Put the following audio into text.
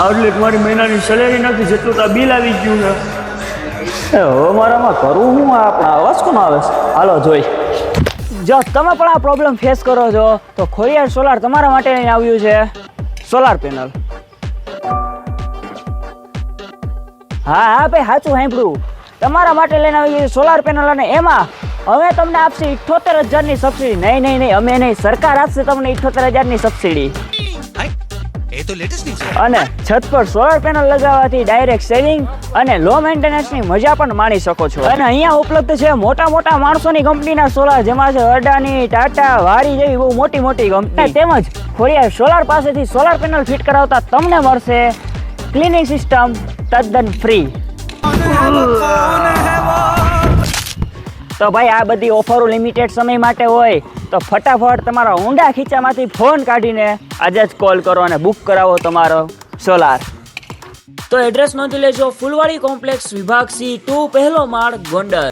એટલે તમારી મહિનાની સેલેરી નથી, જેટલું તો બિલ આવી ગયું છે. હવે મારામાં કરવું હું? આપણા અવાજ કોણ આવે છે? હાલો જોઈ. જો તમે પણ આ પ્રોબ્લેમ ફેસ કરો છો તો ખોડિયાર સોલાર તમારા માટે લઈને આવ્યું છે સોલાર પેનલ. હા ભાઈ, સાચું સાંભળ્યું. તમારા માટે લઈને આવી છે સોલાર પેનલ, અને એમાં હવે તમને આપશે 78,000ની સબસિડી. નહીં, અમે નહીં, સરકાર આપશે તમને 78,000ની સબસિડી. અને છત પર સોલાર પેનલ લગાવવાથી ડાયરેક્ટ સેવિંગ અને લો મેન્ટેનન્સની મજા પણ માણી શકો છો. અને અહીંયા ઉપલબ્ધ છે મોટા મોટા માણસોની કંપનીના સોલાર, જેમાં છે અડાની, ટાટા, વારી જેવી બહુ મોટી મોટી કંપની. તેમજ ખોડિયાર સોલાર પાસેથી સોલાર પેનલ ફિટ કરાવતા તમને મળશે ક્લિનિંગ સિસ્ટમ તદ્દન ફ્રી. તો ભાઈ, આ બધી ઓફરો લિમિટેડ સમય માટે હોય તો ફટાફટ તમારા ઊંડા ખીચામાંથી ફોન કાઢીને આજે જ કોલ કરો અને બુક કરાવો તમારો સોલાર. તો એડ્રેસ નોંધી લેજો: ફૂલવાડી કોમ્પ્લેક્સ, વિભાગ C2, પહેલો માળ, ગોંડલ.